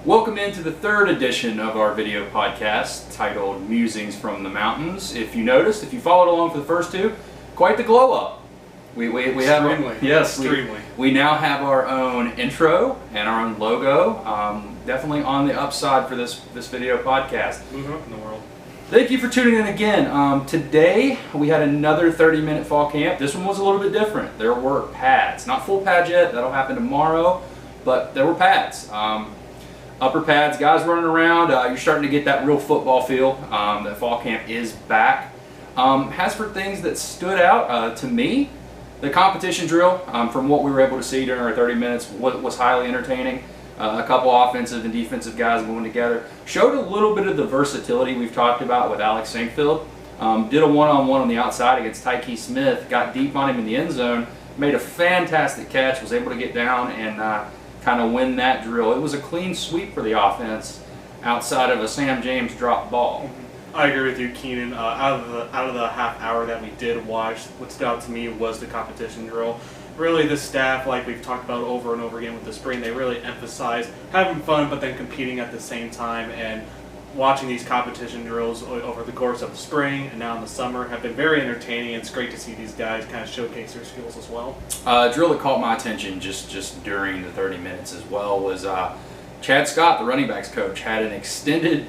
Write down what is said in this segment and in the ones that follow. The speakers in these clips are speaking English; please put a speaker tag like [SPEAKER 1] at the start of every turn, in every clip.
[SPEAKER 1] Welcome into the third edition of our video podcast titled Musings from the Mountains. If you noticed, if you followed along for the first two, quite the glow up. We
[SPEAKER 2] Extremely.
[SPEAKER 1] Extremely. We now have our own intro and our own logo. Definitely on the upside for this video podcast.
[SPEAKER 2] Moving up in the world.
[SPEAKER 1] Thank you for tuning in again. Today we had another 30-minute fall camp. This one was a little bit different. There were pads. Not full pads yet. That'll happen tomorrow. But there were pads. Upper pads, guys running around. You're starting to get that real football feel. The fall camp is back. As for things that stood out to me, the competition drill, from what we were able to see during our 30 minutes, was highly entertaining. A couple offensive and defensive guys going together. Showed a little bit of the versatility we've talked about with Alex Sinkfield. Did a one-on-one on the outside against Tyke Smith, got deep on him in the end zone, made a fantastic catch, was able to get down and kind of win that drill. It was a clean sweep for the offense outside of a Sam James drop ball.
[SPEAKER 2] I agree with you, Keenan. Out of the half hour that we did watch, what stood out to me was the competition drill. Really, the staff, like we've talked about over and over again with the spring, they really emphasize having fun but then competing at the same time. And watching these competition drills over the course of the spring and now in the summer have been very entertaining. It's great to see these guys kind of showcase their skills as well.
[SPEAKER 1] Drill that caught my attention just during the 30 minutes as well was Chad Scott, the running backs coach, had an extended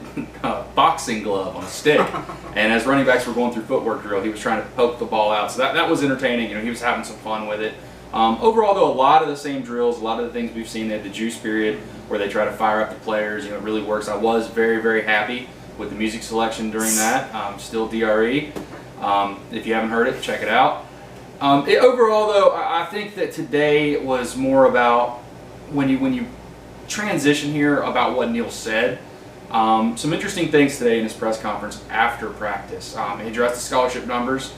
[SPEAKER 1] boxing glove on a stick. And as running backs were going through footwork drill, he was trying to poke the ball out. So that was entertaining. You know, he was having some fun with it. Overall, though, a lot of the same drills, a lot of the things we've seen. They had the juice period where they try to fire up the players. You know, it really works. I was very, very happy with the music selection during that. Still DRE. If you haven't heard it, check it out. Overall, though, I think that today was more about when you transition here about what Neal said. Some interesting things today in his press conference after practice. He addressed the scholarship numbers.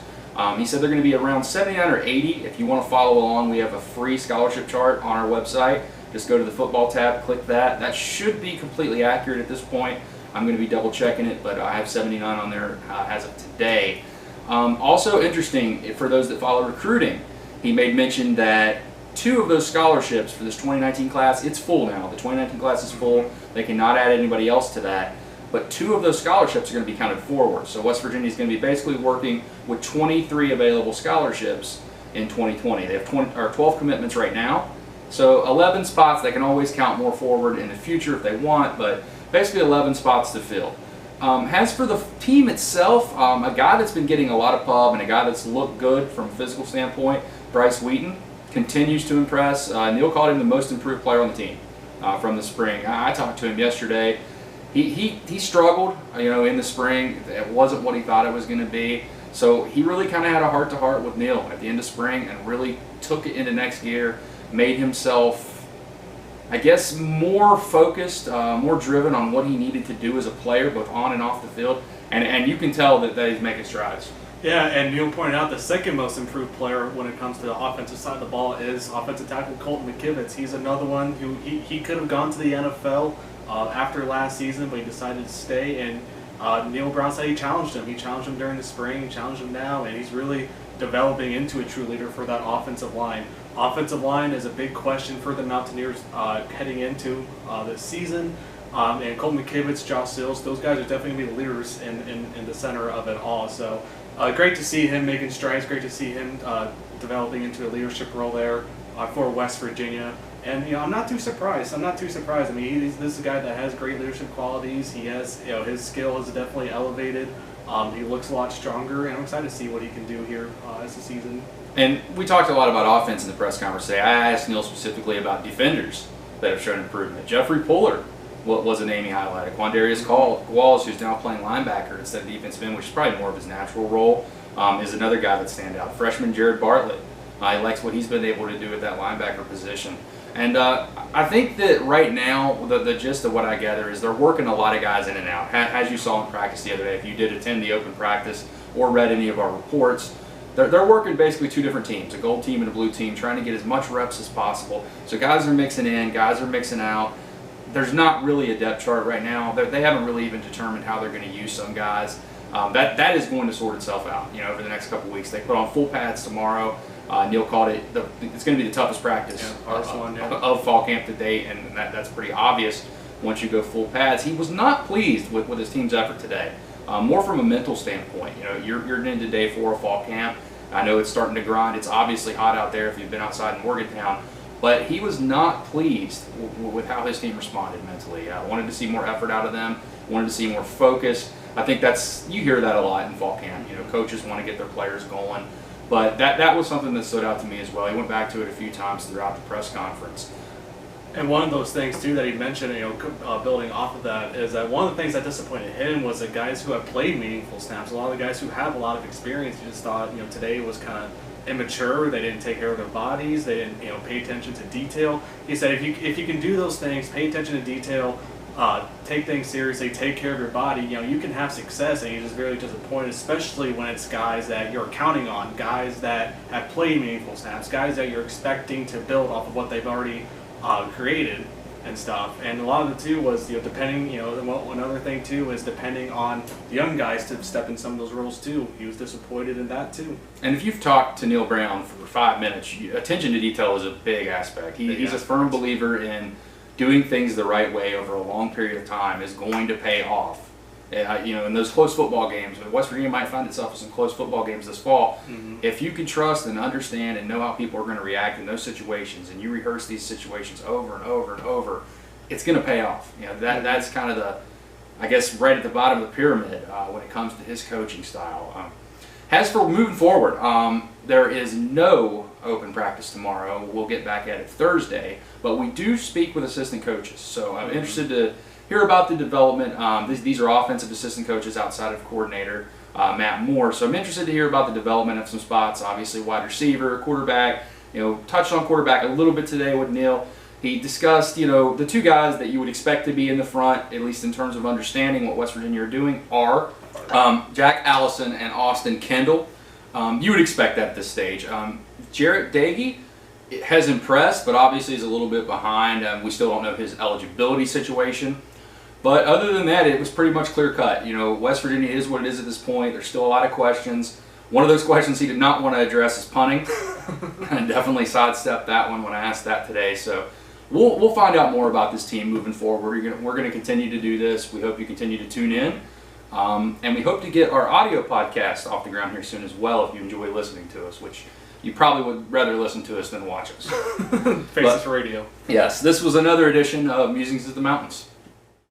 [SPEAKER 1] He said they're going to be around 79 or 80. If you want to follow along, we have a free scholarship chart on our website. Just go to the football tab, click that. That should be completely accurate at this point. I'm going to be double checking it, but I have 79 on there as of today. Also interesting, for those that follow recruiting, he made mention that 2 of those scholarships for this 2019 class, it's full now. The 2019 class is full. They cannot add anybody else to that. But 2 of those scholarships are going to be counted forward. So West Virginia is going to be basically working with 23 available scholarships in 2020. They have 12 commitments right now. So 11 spots. They can always count more forward in the future if they want, but basically 11 spots to fill. As for the team itself, a guy that's been getting a lot of pub and a guy that's looked good from a physical standpoint, Bryce Wheaton, continues to impress. Neal called him the most improved player on the team from the spring. I talked to him yesterday. He struggled, you know, in the spring. It wasn't what he thought it was going to be. So he really kind of had a heart-to-heart with Neal at the end of spring and really took it into next gear, made himself, I guess, more focused, more driven on what he needed to do as a player, both on and off the field. And you can tell that he's making strides.
[SPEAKER 2] Yeah, and Neal pointed out the second most improved player when it comes to the offensive side of the ball is offensive tackle Colton McKivitz. He's another one who he could have gone to the NFL after last season, but he decided to stay. And Neal Brown said he challenged him. He challenged him during the spring, he challenged him now, and he's really developing into a true leader for that offensive line. Offensive line is a big question for the Mountaineers heading into this season. And Colton McKivitz, Josh Sills, those guys are definitely going to be the leaders in the center of it all. So great to see him making strides, great to see him developing into a leadership role there for West Virginia. And you know, I'm not too surprised. I mean, this is a guy that has great leadership qualities. He has, you know, his skill is definitely elevated. He looks a lot stronger, and I'm excited to see what he can do here as the season. And
[SPEAKER 1] we talked a lot about offense in the press conference today. I asked Neal specifically about defenders that have shown improvement. Jeffrey Puller was a name he highlighted. Quandarius Qualls, who's now playing linebacker instead of defensive end, which is probably more of his natural role, is another guy that stands out. Freshman Jared Bartlett. He likes what he's been able to do at that linebacker position. And I think that right now, the gist of what I gather is they're working a lot of guys in and out. As you saw in practice the other day, if you did attend the open practice or read any of our reports, they're working basically 2 different teams, a gold team and a blue team, trying to get as much reps as possible. So guys are mixing in, guys are mixing out. There's not really a depth chart right now. They haven't really even determined how they're going to use some guys. That is going to sort itself out, you know, over the next couple weeks. They put on full pads tomorrow. Neal called it, it's going to be the toughest practice
[SPEAKER 2] of
[SPEAKER 1] fall camp to date, and that's pretty obvious. once you go full pads. He was not pleased with his team's effort today. More from a mental standpoint. You're into day 4 of fall camp. I know it's starting to grind. It's obviously hot out there if you've been outside in Morgantown. But he was not pleased with how his team responded mentally. I wanted to see more effort out of them. Wanted to see more focus. I think you hear that a lot in fall camp. Coaches want to get their players going. But that was something that stood out to me as well. He went back to it a few times throughout the press conference.
[SPEAKER 2] And one of those things too that he mentioned, building off of that, is that one of the things that disappointed him was the guys who have played meaningful snaps. A lot of the guys who have a lot of experience, you just thought, today was kind of immature. They didn't take care of their bodies. They didn't, pay attention to detail. He said, if you can do those things, pay attention to detail, take things seriously, take care of your body, you can have success. And he's just very disappointed, especially when it's guys that you're counting on, guys that have played meaningful snaps, guys that you're expecting to build off of what they've already created and stuff. And a lot of it too was depending, one other thing too is depending on the young guys to step in some of those roles too. He was disappointed in that too.
[SPEAKER 1] And if you've talked to Neal Brown for 5 minutes, attention to detail is a big aspect. He's a firm believer in doing things the right way over a long period of time is going to pay off. In those close football games, West Virginia might find itself in some close football games this fall. Mm-hmm. If you can trust and understand and know how people are going to react in those situations, and you rehearse these situations over and over and over, it's going to pay off. That's kind of right at the bottom of the pyramid when it comes to his coaching style. As for moving forward, there is no open practice tomorrow. We'll get back at it Thursday, but we do speak with assistant coaches. So I'm interested to hear about the development. These are offensive assistant coaches outside of coordinator Matt Moore. So I'm interested to hear about the development of some spots. Obviously, wide receiver, quarterback. Touched on quarterback a little bit today with Neal. He discussed, the 2 guys that you would expect to be in the front, at least in terms of understanding what West Virginia are doing, are Jack Allison and Austin Kendall. You would expect that at this stage. Jarrett Dagey has impressed, but obviously is a little bit behind. We still don't know his eligibility situation. But other than that, it was pretty much clear cut. West Virginia is what it is at this point. There's still a lot of questions. One of those questions he did not want to address is punting. And definitely sidestepped that one when I asked that today. So we'll find out more about this team moving forward. We're going to continue to do this. We hope you continue to tune in. And we hope to get our audio podcast off the ground here soon as well if you enjoy listening to us, which you probably would rather listen to us than watch us.
[SPEAKER 2] Faces Radio.
[SPEAKER 1] Yes, this was another edition of Musings of the Mountains.